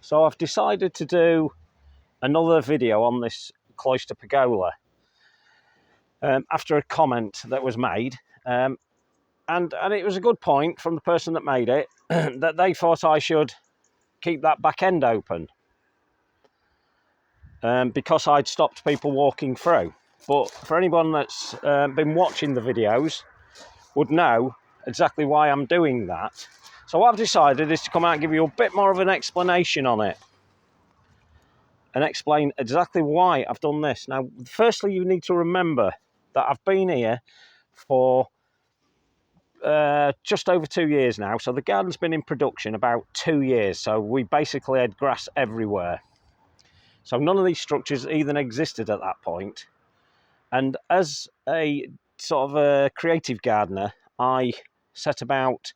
So I've decided to do another video on this cloister pergola after a comment that was made, and it was a good point from the person that made it that they thought I should keep that back end open because I'd stopped people walking through. But for anyone that's been watching the videos would know exactly why I'm doing that. So what I've decided is to come out and give you a bit more of an explanation on it and explain exactly why I've done this. Now, firstly, you need to remember that I've been here for just over 2 years now. So the garden's been in production about 2 years. So we basically had grass everywhere. So none of these structures even existed at that point. And as a sort of a creative gardener, I set about,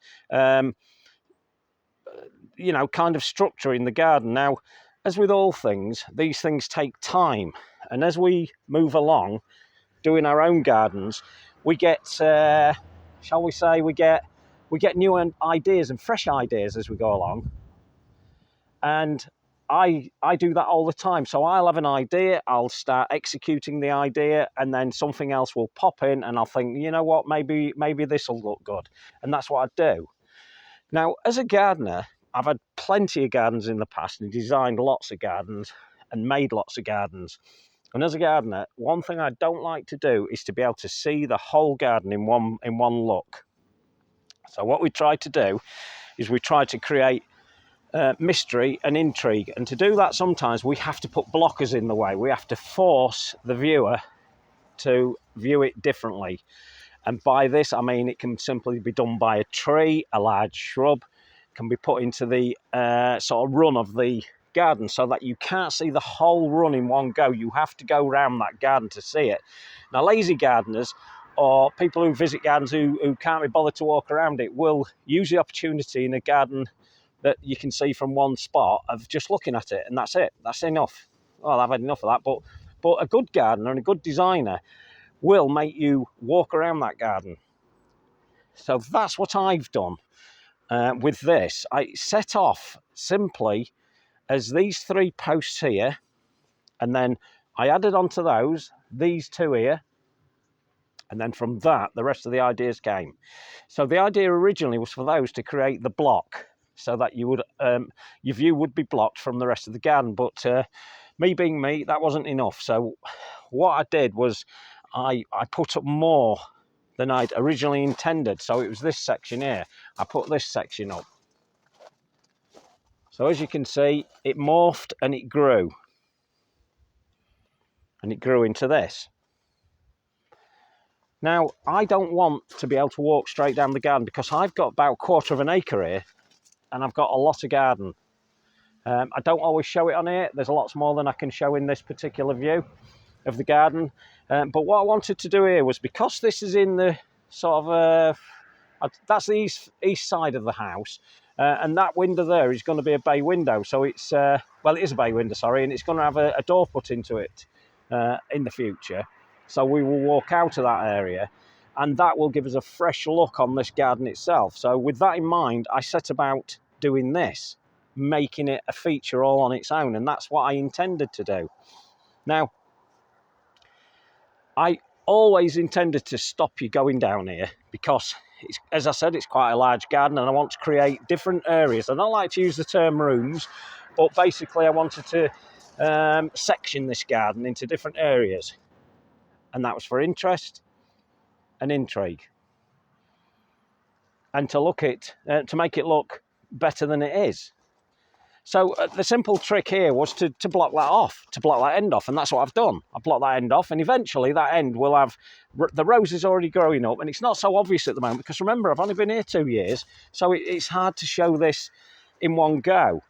kind of structuring the garden. Now, as with all things, these things take time. And as we move along, doing our own gardens, we get, shall we say, we get new ideas and fresh ideas as we go along. And I do that all the time. So I'll have an idea, I'll start executing the idea, and then something else will pop in, and I'll think, you know what, maybe this will look good. And that's what I do. Now, as a gardener, I've had plenty of gardens in the past and designed lots of gardens and made lots of gardens. And as a gardener, one thing I don't like to do is to be able to see the whole garden in one look. So what we try to do is we try to create mystery and intrigue. And to do that, sometimes we have to put blockers in the way. We have to force the viewer to view it differently. And by this, I mean it can simply be done by a tree, a large shrub, can be put into the sort of run of the garden so that you can't see the whole run in one go. You have to go around that garden to see it. Now, lazy gardeners or people who visit gardens who can't be bothered to walk around it will use the opportunity in a garden that you can see from one spot of just looking at it, and that's it. That's enough. Well, I've had enough of that. But a good gardener and a good designer will make you walk around that garden. So that's what I've done with this. I set off simply as these 3 posts here, and then I added onto those these 2 here, and then from that the rest of the ideas came. So the idea originally was for those to create the block so that you would your view would be blocked from the rest of the garden. But me being me, that wasn't enough. So what I did was I put up more than I'd originally intended. So it was this section here. I put this section up. So as you can see, it morphed and it grew. And it grew into this. Now, I don't want to be able to walk straight down the garden because I've got about 1/4 of an acre here and I've got a lot of garden. I don't always show it on here. There's lots more than I can show in this particular view of the garden. But what I wanted to do here was, because this is in the sort of, that's the east side of the house, and that window there is going to be a bay window. So it's, well, it is a bay window, sorry, and it's going to have a door put into it in the future. So we will walk out of that area, and that will give us a fresh look on this garden itself. So with that in mind, I set about doing this, making it a feature all on its own, and that's what I intended to do. Now, I always intended to stop you going down here because, as I said, it's quite a large garden and I want to create different areas. I don't like to use the term rooms, but basically I wanted to section this garden into different areas, and that was for interest and intrigue, and to make it look better than it is. So the simple trick here was to block that off, to block that end off, and that's what I've done. I blocked that end off, and eventually that end will have the roses already growing up, and it's not so obvious at the moment because, remember, I've only been here 2 years, so it's hard to show this in one go.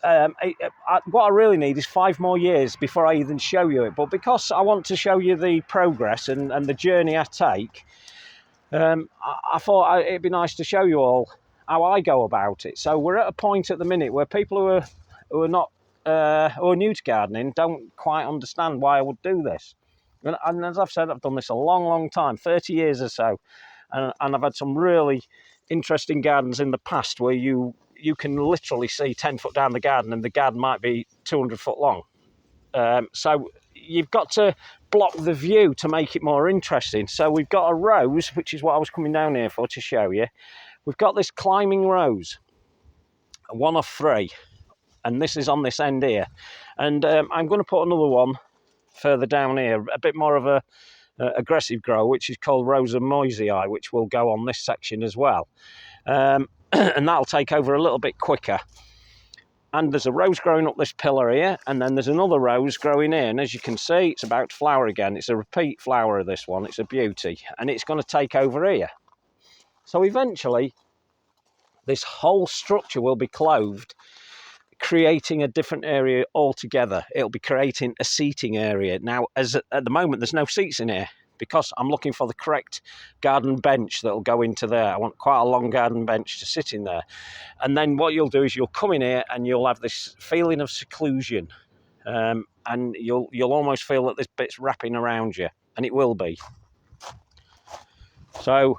What I really need is 5 more years before I even show you it, but because I want to show you the progress and the journey I take, I thought it'd be nice to show you all how I go about it. So we're at a point at the minute where people who are new to gardening don't quite understand why I would do this. And as I've said, I've done this a long time, 30 years or so, and I've had some really interesting gardens in the past where you you can literally see 10 foot down the garden, and the garden might be 200 foot long. So you've got to block the view to make it more interesting. So we've got a rose, which is what I was coming down here for, to show you. We've got this climbing rose, one of three, and this is on this end here. And I'm going to put another one further down here, a bit more of a aggressive grow, which is called Rosa Moisei, which will go on this section as well. And that'll take over a little bit quicker. And there's a rose growing up this pillar here, and then there's another rose growing in. As you can see, it's about to flower again. It's a repeat flower of this one. It's a beauty, and it's going to take over here. So eventually, this whole structure will be clothed, creating a different area altogether. It'll be creating a seating area. Now, at the moment, there's no seats in here because I'm looking for the correct garden bench that'll go into there. I want quite a long garden bench to sit in there. And then what you'll do is you'll come in here and you'll have this feeling of seclusion. And you'll almost feel that this bit's wrapping around you, and it will be. So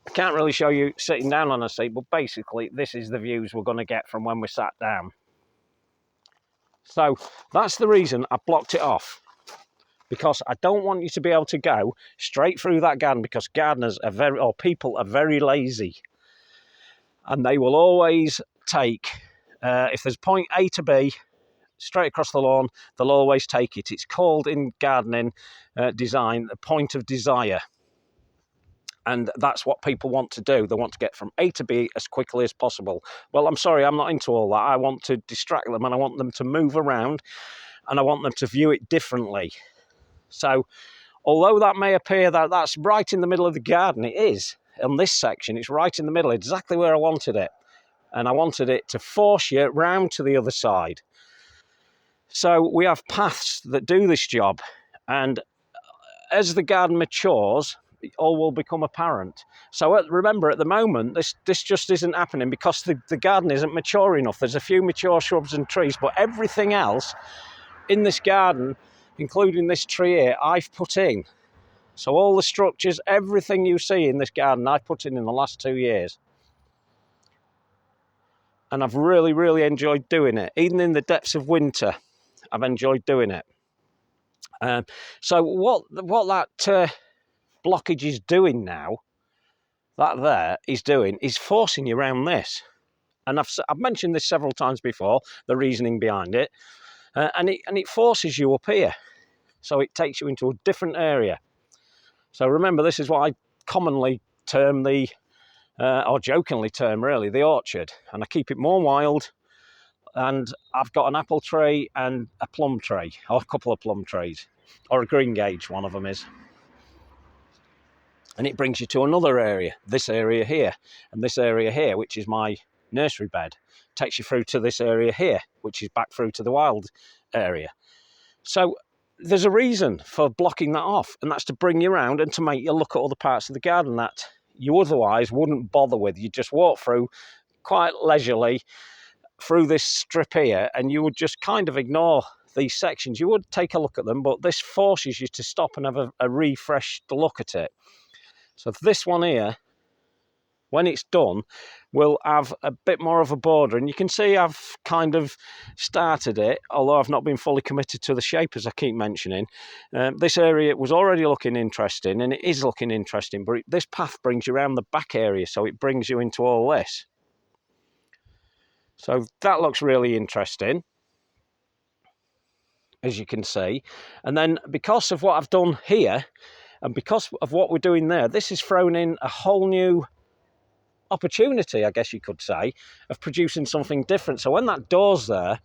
I can't really show you sitting down on a seat, but basically this is the views we're going to get from when we sat down. So that's the reason I blocked it off, because I don't want you to be able to go straight through that garden, because gardeners are people are very lazy, and they will always take, if there's point A to B, straight across the lawn, they'll always take it. It's called in gardening design the point of desire. And that's what people want to do. They want to get from A to B as quickly as possible. Well, I'm sorry, I'm not into all that. I want to distract them, and I want them to move around, and I want them to view it differently. So, although that may appear that that's right in the middle of the garden, it is. On this section, it's right in the middle, exactly where I wanted it. And I wanted it to force you round to the other side. So we have paths that do this job. And as the garden matures, it all will become apparent. So remember, at the moment, this just isn't happening because the garden isn't mature enough. There's a few mature shrubs and trees, but everything else in this garden, including this tree here, I've put in. So all the structures, everything you see in this garden, I've put in the last 2 years. And I've really, really enjoyed doing it. Even in the depths of winter, I've enjoyed doing it. So what that blockage is doing now, is forcing you around this. And I've mentioned this several times before, the reasoning behind it. And it forces you up here. So it takes you into a different area. So remember, this is what I commonly term or jokingly term really, the orchard. And I keep it more wild. And I've got an apple tree and a plum tree, or a couple of plum trees, or a green gage, one of them is. And it brings you to another area, this area here, and this area here, which is my nursery bed. Takes you through to this area here, which is back through to the wild area. So there's a reason for blocking that off, and that's to bring you around and to make you look at other parts of the garden that you otherwise wouldn't bother with. You just walk through quite leisurely through this strip here, and you would just kind of ignore these sections. You would take a look at them, but this forces you to stop and have a refreshed look at it. So this one here, when it's done, will have a bit more of a border. And you can see I've kind of started it, although I've not been fully committed to the shape, as I keep mentioning. This area was already looking interesting, and it is looking interesting, but this path brings you around the back area, so it brings you into all this. So that looks really interesting, as you can see. And then because of what I've done here, and because of what we're doing there, this has thrown in a whole new opportunity, I guess you could say, of producing something different. So when that door's there,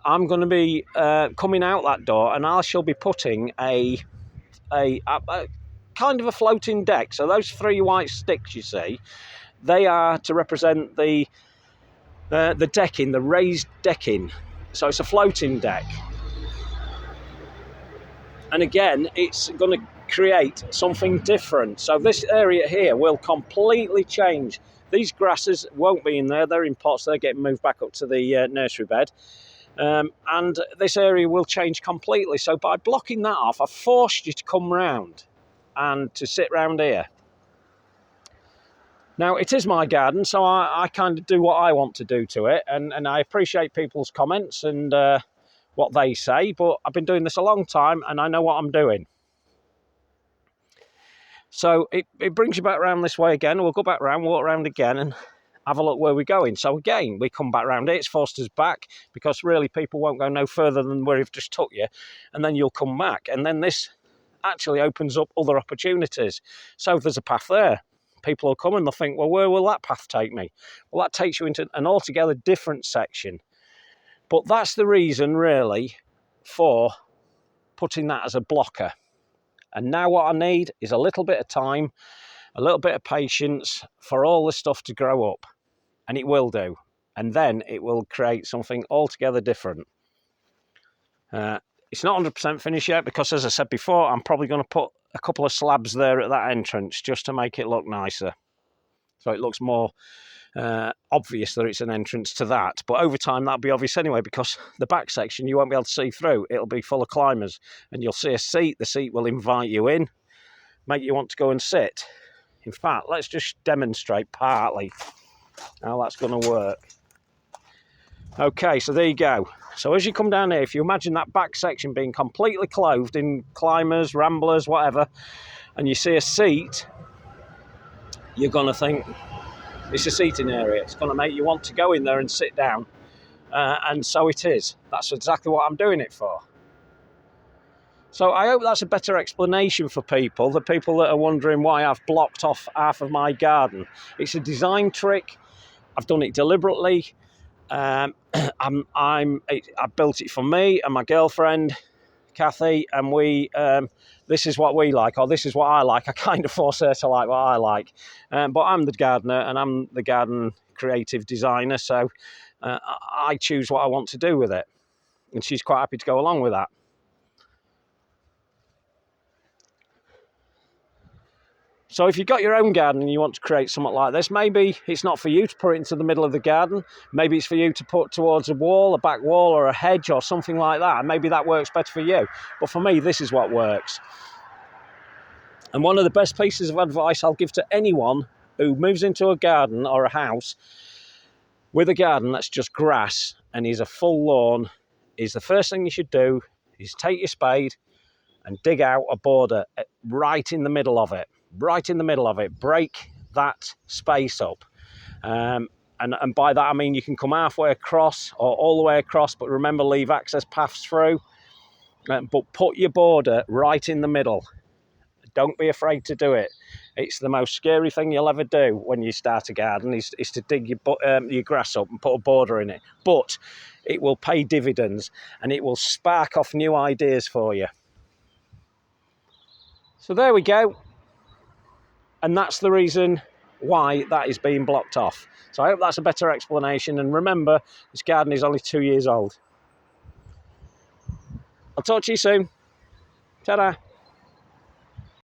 I'm going to be coming out that door, and I shall be putting a kind of a floating deck. So those 3 white sticks you see, they are to represent the decking, the raised decking. So it's a floating deck. And again, it's going to create something different. So this area here will completely change. These grasses won't be in there. They're in pots. They're getting moved back up to the nursery bed. And this area will change completely. So by blocking that off, I've forced you to come round and to sit round here. Now, it is my garden, so I kind of do what I want to do to it, and I appreciate people's comments and what they say, but I've been doing this a long time and I know what I'm doing. So it brings you back around this way again. We'll go back around, walk around again, and have a look where we're going. So again, we come back around it. It's forced us back because really people won't go no further than where we've just took you, and then you'll come back. And then this actually opens up other opportunities. So if there's a path there, people will come and they'll think, well, where will that path take me? Well, that takes you into an altogether different section. But that's the reason really for putting that as a blocker. And now what I need is a little bit of time, a little bit of patience for all this stuff to grow up. And it will do. And then it will create something altogether different. It's not 100% finished yet because, as I said before, I'm probably going to put a couple of slabs there at that entrance just to make it look nicer. So it looks more obvious that it's an entrance to that. But over time, that'll be obvious anyway because the back section you won't be able to see through. It'll be full of climbers. And you'll see a seat. The seat will invite you in, make you want to go and sit. In fact, let's just demonstrate partly how that's going to work. Okay, so there you go. So as you come down here, if you imagine that back section being completely clothed in climbers, ramblers, whatever, and you see a seat, you're going to think it's a seating area. It's going to make you want to go in there and sit down. And so it is. That's exactly what I'm doing it for. So I hope that's a better explanation for people, the people that are wondering why I've blocked off half of my garden. It's a design trick. I've done it deliberately. I built it for me and my girlfriend, Kathy, and we. This is what we like, or this is what I like. I kind of force her to like what I like. But I'm the gardener and I'm the garden creative designer, so I choose what I want to do with it. And she's quite happy to go along with that. So if you've got your own garden and you want to create something like this, maybe it's not for you to put it into the middle of the garden. Maybe it's for you to put towards a wall, a back wall or a hedge or something like that. And maybe that works better for you. But for me, this is what works. And one of the best pieces of advice I'll give to anyone who moves into a garden or a house with a garden that's just grass and is a full lawn is the first thing you should do is take your spade and dig out a border right in the middle of it. Right in the middle of it, break that space up. And by that I mean you can come halfway across or all the way across, but remember, leave access paths through. But put your border right in the middle. Don't be afraid to do it. It's the most scary thing you'll ever do when you start a garden is to dig your grass up and put a border in it. But it will pay dividends and it will spark off new ideas for you. So there we go. And that's the reason why that is being blocked off. So I hope that's a better explanation. And remember, this garden is only 2 years old. I'll talk to you soon. Ta-da.